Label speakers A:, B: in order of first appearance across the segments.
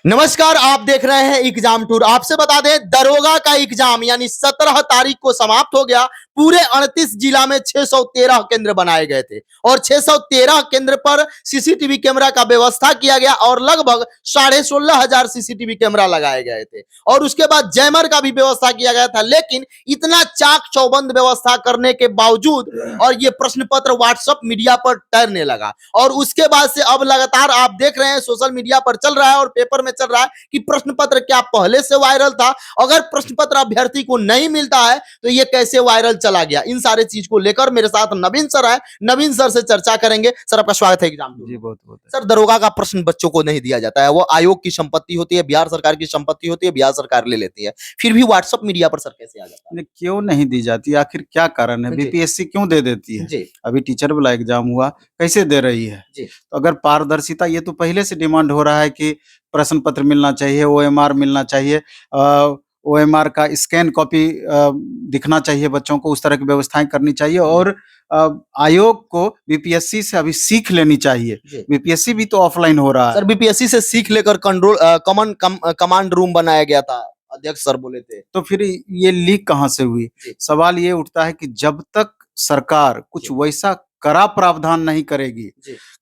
A: नमस्कार, आप देख रहे हैं एग्जाम टूर। आपसे बता दें, दरोगा का एग्जाम यानी 17 तारीख को समाप्त हो गया। पूरे 38 जिला में 613 केंद्र बनाए गए थे और 613 केंद्र पर सीसीटीवी कैमरा का व्यवस्था किया गया और लगभग 16,500 सीसीटीवी कैमरा लगाए गए थे और उसके बाद जैमर का भी व्यवस्था किया गया था। लेकिन इतना चाक चौबंद व्यवस्था करने के बावजूद और ये प्रश्न पत्र व्हाट्सएप मीडिया पर तैरने लगा और उसके बाद से अब लगातार आप देख रहे हैं सोशल मीडिया पर चल रहा है और पेपर में चल रहा है कि प्रश्न पत्र क्या पहले से वायरल था। अगर प्रश्न पत्र अभ्यर्थी को नहीं मिलता है तो ये कैसे वायरल चला गया। इन सारे चीज को लेकर मेरे साथ नवीन सर है, नवीन सर से चर्चा करेंगे। सर, आपका स्वागत है एग्जाम
B: जी, बहुत बहुत
A: सर, दरोगा का प्रश्न बच्चों को नहीं दिया जाता है, वो आयोग की संपत्ति होती है, बिहार सरकार की संपत्ति होती है, बिहार सरकार ले लेती है, फिर भी व्हाट्सएप मीडिया पर सर कैसे आ जाता है?
B: क्यों नहीं दी जाती, आखिर क्या कारण है? बीपीएससी क्यों दे देती है?
A: जी
B: अभी टीचर वाला एग्जाम हुआ, कैसे दे रही है?
A: जी
B: तो अगर पारदर्शिता, ये तो पहले से डिमांड हो रहा है कि प्रश्न पत्र मिलना चाहिए, ओएमआर मिलना चाहिए, ओएमआर का स्कैन कॉपी दिखना चाहिए बच्चों को, उस तरह की व्यवस्थाएं करनी चाहिए और आयोग को बीपीएससी से अभी सीख लेनी चाहिए। बीपीएससी भी तो ऑफलाइन हो रहा
A: सर,
B: है।
A: बीपीएससी से सीख लेकर कंट्रोल कमांड रूम बनाया गया था, अध्यक्ष सर बोले थे।
B: तो फिर ये लीक कहाँ से हुई?
A: जी।
B: सवाल ये उठता है कि जब तक सरकार कुछ वैसा कड़ा प्रावधान नहीं करेगी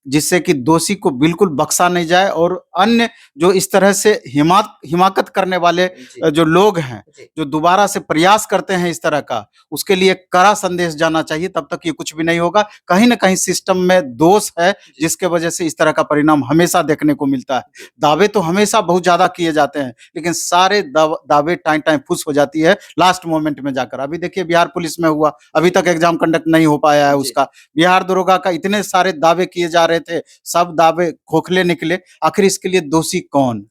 B: जिससे कि दोषी को बिल्कुल बख्शा नहीं जाए और अन्य जो इस तरह से हिमाकत करने वाले जो लोग हैं, जो दोबारा से प्रयास करते हैं इस तरह का, उसके लिए कड़ा संदेश जाना चाहिए, तब तक ये कुछ भी नहीं होगा। कहीं ना कहीं सिस्टम में दोष है जिसके वजह से इस तरह का परिणाम हमेशा देखने को मिलता है। दावे तो हमेशा बहुत ज्यादा किए जाते हैं, लेकिन सारे दावे टाइम टाइम फुस हो जाती है लास्ट मोमेंट में जाकर। अभी देखिए बिहार पुलिस में हुआ, अभी तक एग्जाम कंडक्ट नहीं हो पाया है उसका। बिहार दरोगा का इतने सारे दावे किए जा रहे थे, सब दावे खोखले निकले। आखिर इसके लिए दोषी कौन?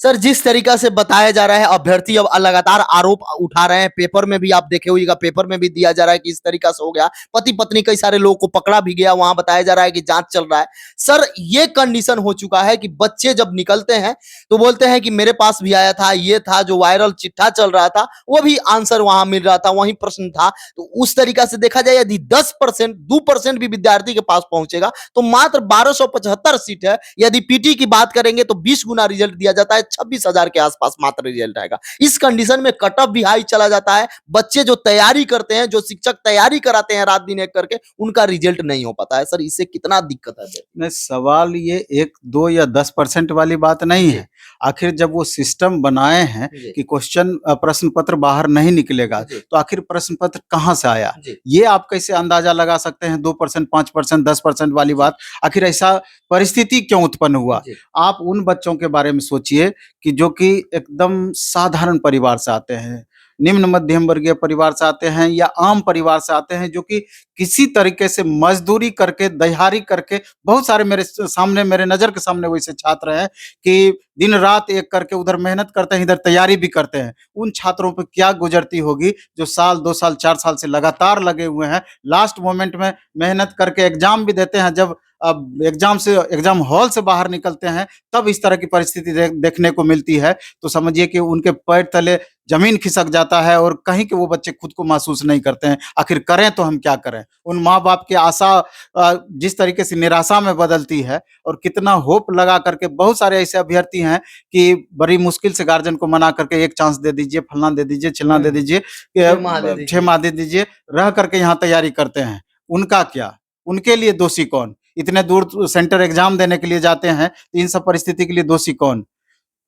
A: सर, जिस तरीका से बताया जा रहा है, अभ्यर्थी अब लगातार आरोप उठा रहे हैं। पेपर में भी आप देखे होइएगा, पेपर में भी दिया जा रहा है कि इस तरीका से हो गया। पति पत्नी कई सारे लोगों को पकड़ा भी गया, वहां बताया जा रहा है कि जांच चल रहा है। सर, ये कंडीशन हो चुका है कि बच्चे जब निकलते हैं तो बोलते हैं कि मेरे पास भी आया था, ये था, जो वायरल चिट्ठा चल रहा था वो भी आंसर वहां मिल रहा था, वही प्रश्न था। तो उस तरीका से देखा जाए, यदि 10% 2% भी विद्यार्थी के पास पहुंचेगा तो मात्र 1275 सीट है। यदि पीटी की बात करेंगे तो 20 गुना रिजल्ट दिया जाता है, 26,000 के आसपास मात्र रिजल्ट आएगा। इस कंडीशन में कट ऑफ भी हाई चला जाता है। बच्चे जो तैयारी करते हैं, जो शिक्षक तैयारी कराते हैं रात दिन एक करके, उनका रिजल्ट नहीं हो पाता है। सर, इससे कितना दिक्कत है?
B: नहीं, सवाल ये 1, 2 या 10% वाली बात नहीं है। आखिर जब वो सिस्टम बनाए हैं कि प्रश्न पत्र बाहर नहीं निकलेगा, तो आखिर प्रश्न पत्र कहाँ से आया? ये आप कैसे अंदाजा लगा सकते हैं? 2%, 5%, 10% वाली बात, आखिर ऐसा परिस्थिति क्यों उत्पन्न हुआ? आप उन बच्चों के बारे में सोचिए कि जो कि एकदम साधारण परिवार से आते हैं, निम्न मध्यम वर्गीय परिवार से आते हैं या आम परिवार से आते हैं, जो कि किसी तरीके से मजदूरी करके, दिहाड़ी करके, बहुत सारे मेरे नजर के सामने वैसे छात्र हैं कि दिन रात एक करके उधर मेहनत करते हैं, इधर तैयारी भी करते हैं। उन छात्रों पर क्या गुजरती होगी जो साल, 2 साल, 4 साल से लगातार लगे हुए हैं, लास्ट मोमेंट में मेहनत करके एग्जाम भी देते हैं। जब अब एग्जाम हॉल से बाहर निकलते हैं तब इस तरह की परिस्थिति देखने को मिलती है, तो समझिए कि उनके पैर तले जमीन खिसक जाता है और कहीं के वो बच्चे खुद को महसूस नहीं करते हैं। आखिर करें तो हम क्या करें? उन माँ बाप की आशा जिस तरीके से निराशा में बदलती है और कितना होप लगा करके बहुत सारे ऐसे अभ्यर्थी हैं कि बड़ी मुश्किल से गार्जियन को मना करके एक चांस दे दीजिए, फलना दे दीजिए, चिलना दे दीजिए, 6 माह दे दीजिए, रह करके यहाँ तैयारी करते हैं। उनका क्या? उनके लिए दोषी कौन? इतने दूर सेंटर एग्जाम देने के लिए जाते हैं, तो इन सब परिस्थिति के लिए दोषी कौन?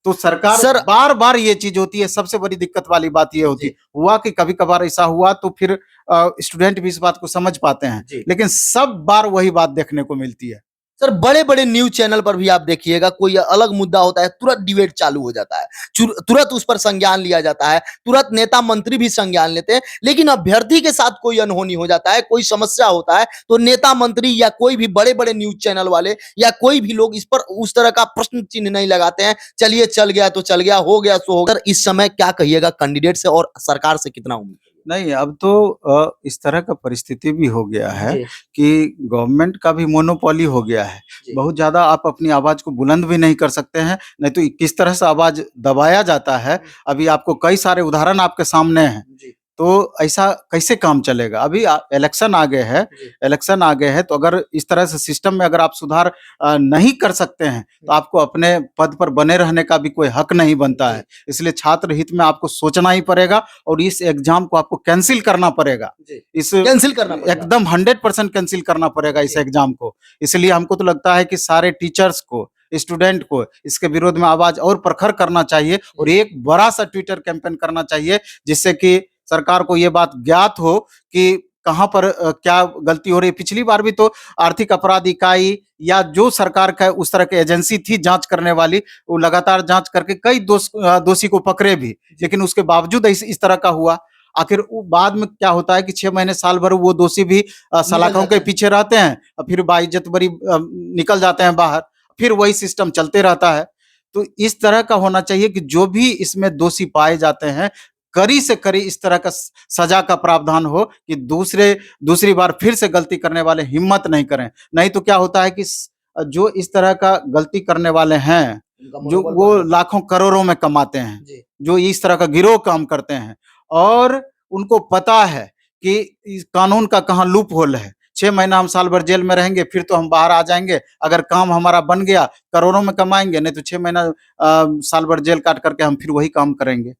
B: तो सरकार बार बार ये चीज होती है। सबसे बड़ी दिक्कत वाली बात ये होती हुआ कि कभी कभार ऐसा हुआ तो फिर स्टूडेंट भी इस बात को समझ पाते हैं, लेकिन सब बार वही बात देखने को मिलती है।
A: सर, बड़े बड़े न्यूज चैनल पर भी आप देखिएगा, कोई अलग मुद्दा होता है, तुरंत डिबेट चालू हो जाता है, तुरंत उस पर संज्ञान लिया जाता है, तुरंत नेता मंत्री भी संज्ञान लेते हैं। लेकिन अभ्यर्थी के साथ कोई अनहोनी हो जाता है, कोई समस्या होता है, तो नेता मंत्री या कोई भी बड़े बड़े न्यूज चैनल वाले या कोई भी लोग इस पर उस तरह का प्रश्न चिन्ह नहीं लगाते हैं। चलिए, चल गया तो चल गया, हो गया सो होगा। इस समय क्या कहिएगा, कैंडिडेट से और सरकार से कितना उम्मीद?
B: नहीं, अब तो इस तरह का परिस्थिति भी हो गया है कि गवर्नमेंट का भी मोनोपोली हो गया है। बहुत ज़्यादा आप अपनी आवाज़ को बुलंद भी नहीं कर सकते हैं, नहीं तो किस तरह से आवाज़ दबाया जाता है। अभी आपको कई सारे उदाहरण आपके सामने हैं तो ऐसा कैसे काम चलेगा? अभी इलेक्शन आ गए है,
A: जी,
B: इलेक्शन आ गए हैं, तो अगर इस तरह से सिस्टम में अगर आप सुधार नहीं कर सकते हैं, तो आपको अपने पद पर बने रहने का भी कोई हक नहीं बनता
A: जी,
B: है। इसलिए छात्र हित में आपको सोचना ही पड़ेगा और इस एग्ज़ाम को आपको कैंसल करना पड़ेगा।
A: जी।
B: इस
A: कैंसल करना पड़ेगा।
B: एकदम 100% कैंसल करना पड़ेगा इस
A: जी,
B: एग्ज़ाम को। इसलिए हमको तो लगता है कि सारे टीचर्स को, स्टूडेंट को इसके विरोध में आवाज़ और प्रखर करना चाहिए और एक बड़ा-सा ट्विटर कैंपेन करना चाहिए, जिससे कि सरकार को ये बात ज्ञात हो कि कहाँ पर क्या गलती हो रही है। पिछली बार भी तो आर्थिक अपराध इकाई या जो सरकार का उस तरह की एजेंसी थी जाँच करने वाली, वो लगातार जाँच करके कई दोषी को पकड़े भी, लेकिन उसके बावजूद इस तरह का हुआ। आखिर वो बाद में क्या होता है कि 6 महीने, साल भर वो दोषी भी
A: निकल
B: सलाखों
A: जाते
B: के
A: हैं।
B: पीछे रहते हैं और फिर बाइज्जत बरी निकल जाते हैं बाहर, फिर वही सिस्टम चलते रहता है। तो इस तरह का होना चाहिए कि जो भी इसमें दोषी पाए जाते हैं, कड़ी से कड़ी इस तरह का सजा का प्रावधान हो कि दूसरी बार फिर से गलती करने वाले हिम्मत नहीं करें। नहीं तो क्या होता है कि जो इस तरह का गलती करने वाले हैं,
A: उनका
B: जो
A: मनोबल
B: वो
A: बढ़ जाता
B: लाखों करोड़ों में कमाते हैं,
A: है। जी,
B: जो इस तरह का गिरोह काम करते हैं और उनको पता है कि इस कानून का कहाँ लूप होल है। 6 महीना हम साल भर जेल में रहेंगे, फिर तो हम बाहर आ जाएँगे। अगर काम हमारा बन गया, करोड़ों में कमाएँगे, नहीं तो 6 महीना साल भर जेल काट कर के हम फिर वही काम करेंगे।